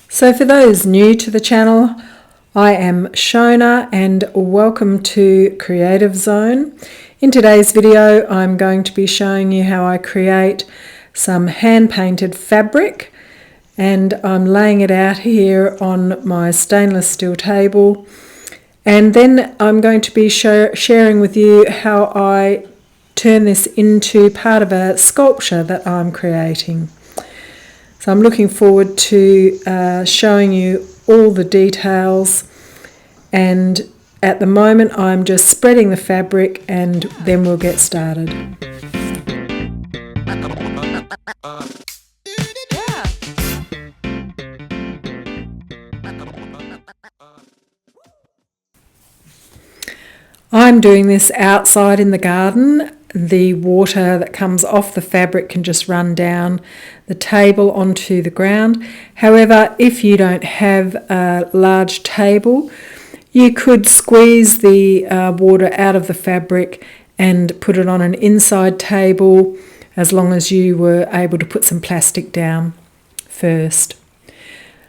So for those new to the channel, I am Shona and welcome to Creative Zone. In today's video I'm going to be showing you how I create some hand painted fabric, and I'm laying it out here on my stainless steel table, and then I'm going to be sharing with you how I turn this into part of a sculpture that I'm creating. So I'm looking forward to showing you all the details, and at the moment I'm just spreading the fabric and then we'll get started. I'm doing this outside in the garden. The water that comes off the fabric can just run down the table onto the ground. However, if you don't have a large table, you could squeeze the water out of the fabric and put it on an inside table, as long as you were able to put some plastic down first.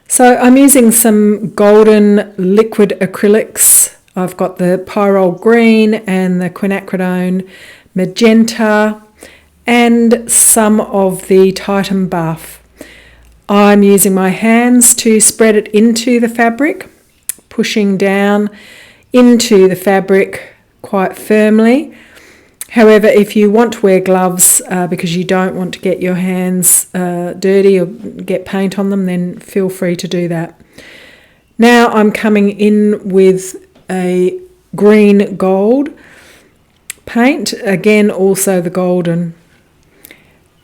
So I'm using some golden liquid acrylics. I've got the Pyrolle green and the Quinacridone magenta and some of the Titan buff. I'm using my hands to spread it into the fabric, pushing down into the fabric quite firmly. However, if you want to wear gloves because you don't want to get your hands dirty or get paint on them, then feel free to do that. Now I'm coming in with a green gold paint, again also the golden,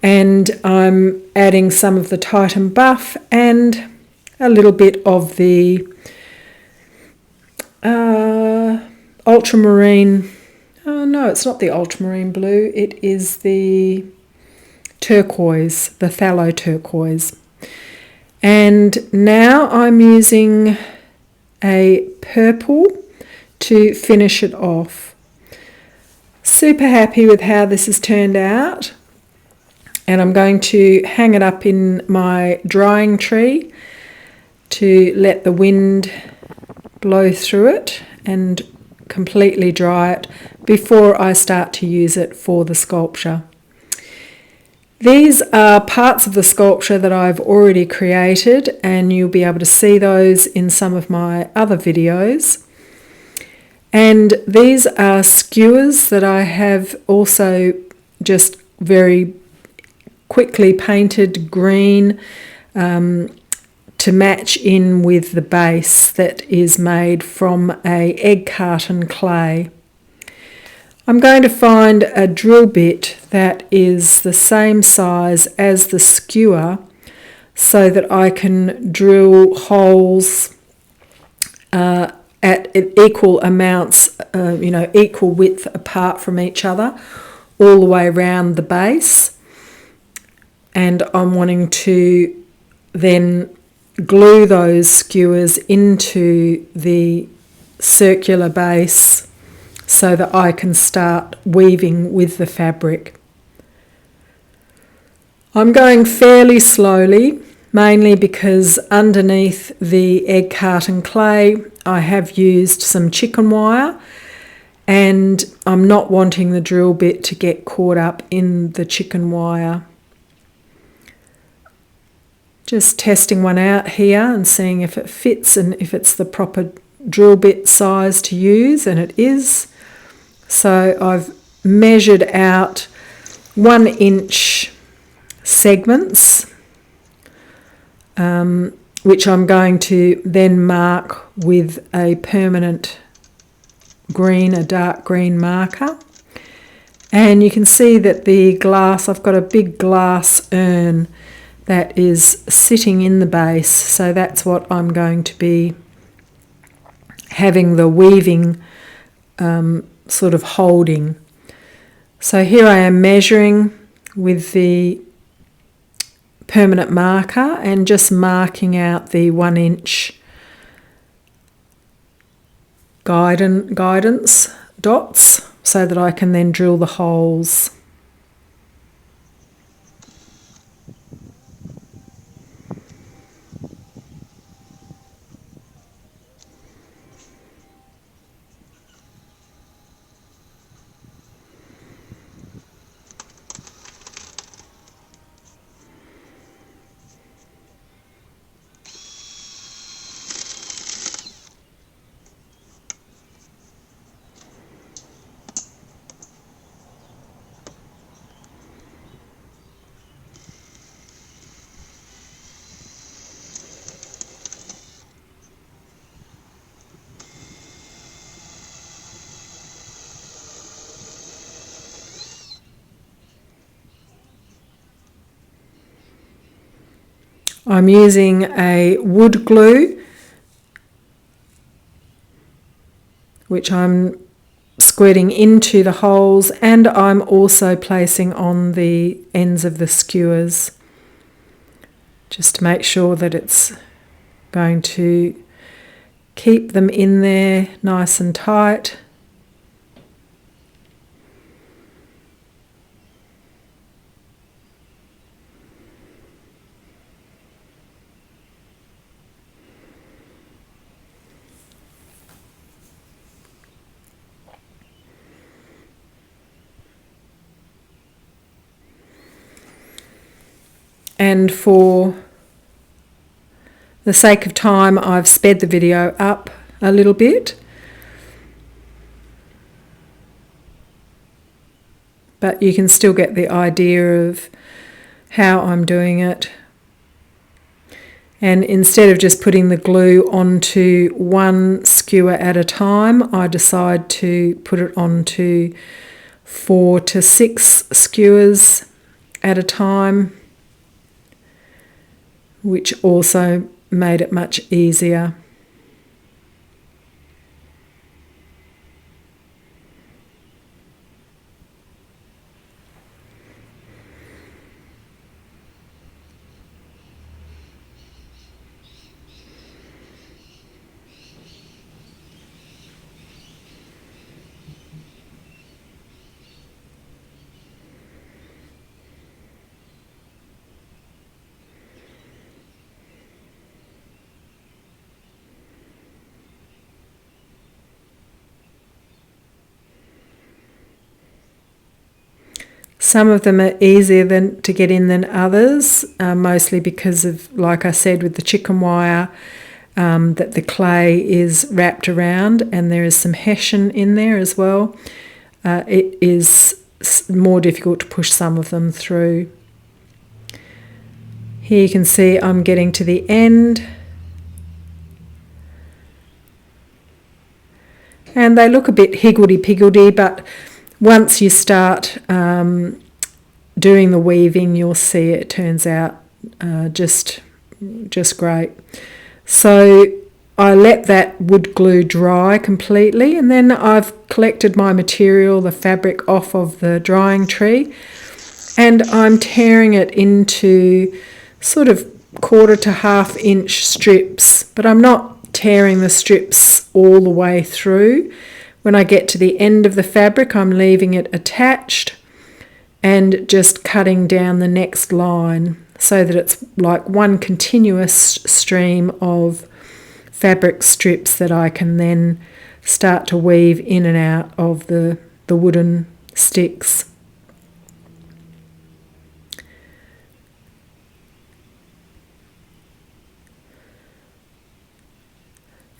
and I'm adding some of the Titan buff and a little bit of the ultramarine, no, it's not the ultramarine blue, it is the turquoise, the phthalo turquoise. And now I'm using a purple to finish it off. Super happy with how this has turned out, and I'm going to hang it up in my drying tree to let the wind blow through it and completely dry it before I start to use it for the sculpture. These are parts of the sculpture that I've already created, and you'll be able to see those in some of my other videos. And these are skewers that I have also just very quickly painted green to match in with the base that is made from an egg carton clay. I'm going to find a drill bit that is the same size as the skewer so that I can drill holes at equal amounts, equal width apart from each other, all the way around the base. And I'm wanting to then glue those skewers into the circular base so that I can start weaving with the fabric. I'm going fairly slowly, mainly because underneath the egg carton clay I have used some chicken wire, and I'm not wanting the drill bit to get caught up in the chicken wire. Just testing one out here and seeing if it fits and if it's the proper drill bit size to use, and it is. So I've measured out 1 inch segments, which I'm going to then mark with a permanent green, a dark green marker. And you can see that the glass, I've got a big glass urn that is sitting in the base, so that's what I'm going to be having the weaving sort of holding. So here I am measuring with the permanent marker and just marking out the 1 inch guidance dots so that I can then drill the holes. I'm using a wood glue, which I'm squirting into the holes, and I'm also placing on the ends of the skewers, just to make sure that it's going to keep them in there nice and tight. And for the sake of time, I've sped the video up a little bit. But you can still get the idea of how I'm doing it. And instead of just putting the glue onto one skewer at a time, I decide to put it onto 4 to 6 skewers at a time, which also made it much easier. Some of them are easier to get in than others, mostly because of, like I said, with the chicken wire, that the clay is wrapped around and there is some hessian in there as well. It is more difficult to push some of them through. Here you can see I'm getting to the end. And they look a bit higgledy-piggledy, but once you start doing the weaving, you'll see it turns out just great. So I let that wood glue dry completely, and then I've collected my material, the fabric, off of the drying tree, and I'm tearing it into sort of 1/4 to 1/2 inch strips, but I'm not tearing the strips all the way through. When I get to the end of the fabric, I'm leaving it attached and just cutting down the next line so that it's like one continuous stream of fabric strips that I can then start to weave in and out of the wooden sticks.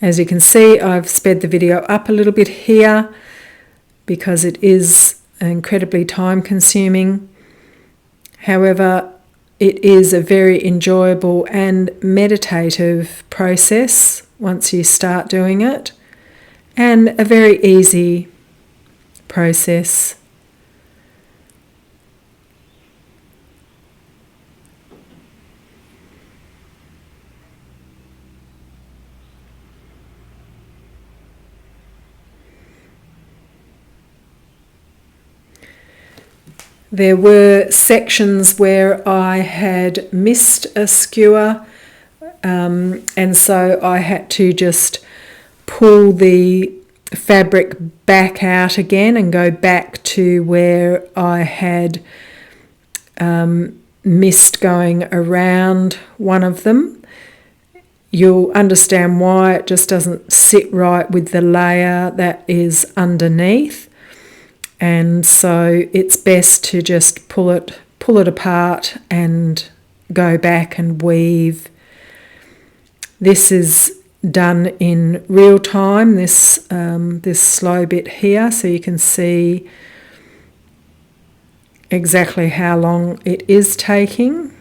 As you can see, I've sped the video up a little bit here because it is incredibly time consuming. However, it is a very enjoyable and meditative process once you start doing it, and a very easy process. There were sections where I had missed a skewer, and so I had to just pull the fabric back out again and go back to where I had missed going around one of them. You'll understand why. It just doesn't sit right with the layer that is underneath. And so it's best to just pull it apart and go back and weave. This is done in real time, this slow bit here, so you can see exactly how long it is taking.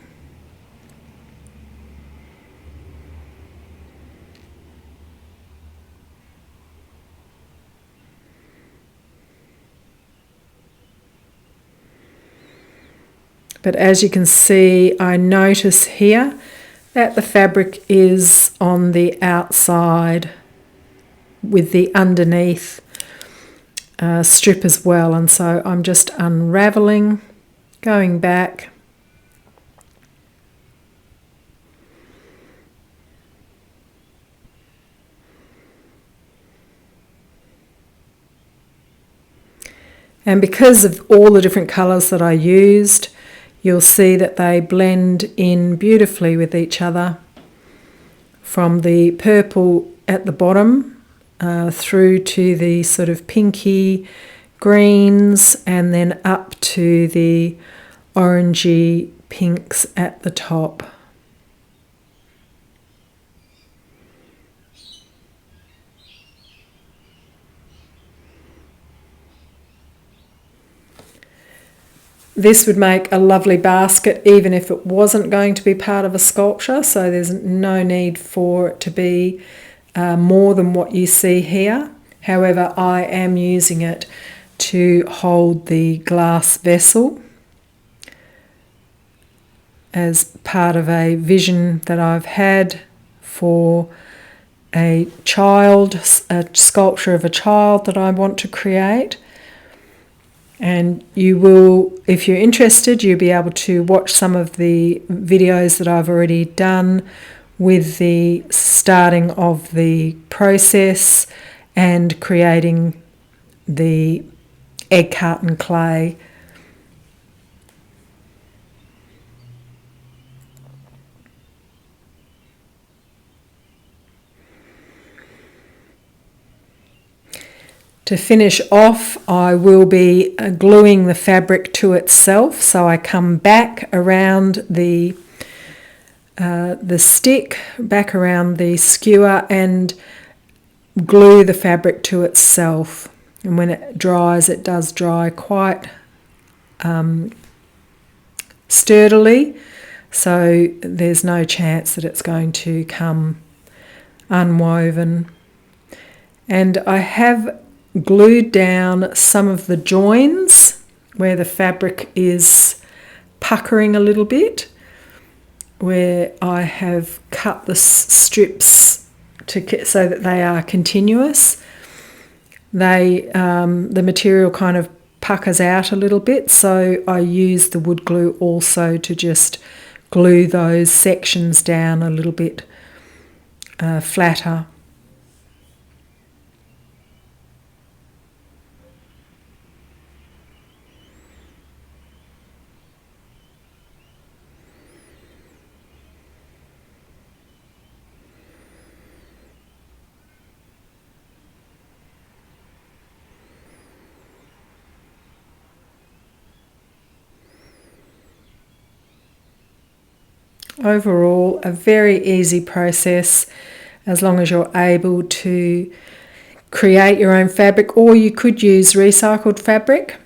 But as you can see, I notice here that the fabric is on the outside with the underneath strip as well. And so I'm just unraveling, going back. And because of all the different colours that I used, you'll see that they blend in beautifully with each other, from the purple at the bottom through to the sort of pinky greens, and then up to the orangey pinks at the top. This would make a lovely basket even if it wasn't going to be part of a sculpture, so there's no need for it to be more than what you see here. However, I am using it to hold the glass vessel as part of a vision that I've had for a child, a sculpture of a child that I want to create. And you will, if you're interested, you'll be able to watch some of the videos that I've already done with the starting of the process and creating the egg carton clay. To finish off, I will be gluing the fabric to itself. So I come back around the stick, back around the skewer, and glue the fabric to itself. And when it dries, it does dry quite sturdily, so there's no chance that it's going to come unwoven. And I have glued down some of the joins where the fabric is puckering a little bit, where I have cut the strips so that they are continuous. The material kind of puckers out a little bit, so I use the wood glue also to just glue those sections down a little bit flatter. Overall, a very easy process as long as you're able to create your own fabric, or you could use recycled fabric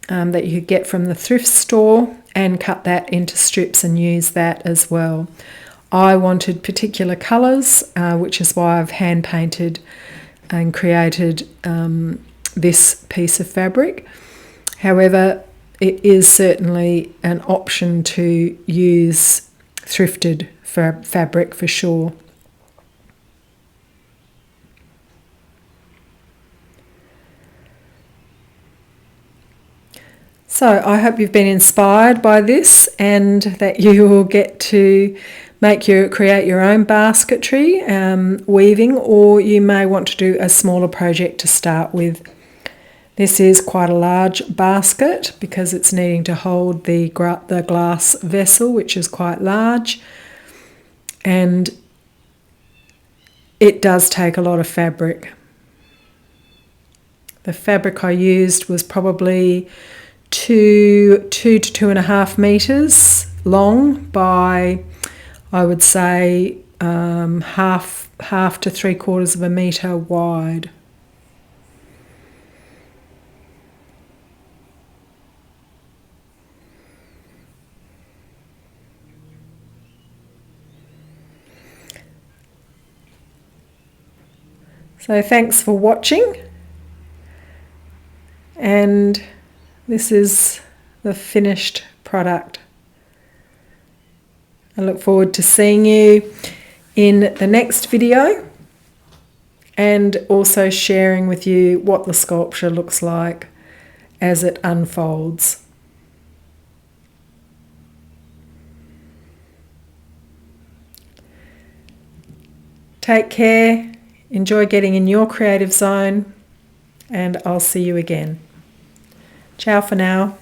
that you get from the thrift store and cut that into strips and use that as well. I wanted particular colours, which is why I've hand painted and created this piece of fabric. However, it is certainly an option to use thrifted fabric for sure. So I hope you've been inspired by this and that you will get to create your own basketry weaving, or you may want to do a smaller project to start with. This is quite a large basket because it's needing to hold the glass vessel, which is quite large, and it does take a lot of fabric. The fabric I used was probably 2 to 2.5 meters long by, I would say, half to 3/4 of a metre wide. So thanks for watching, and this is the finished product. I look forward to seeing you in the next video and also sharing with you what the sculpture looks like as it unfolds. Take care, enjoy getting in your creative zone, and I'll see you again. Ciao for now.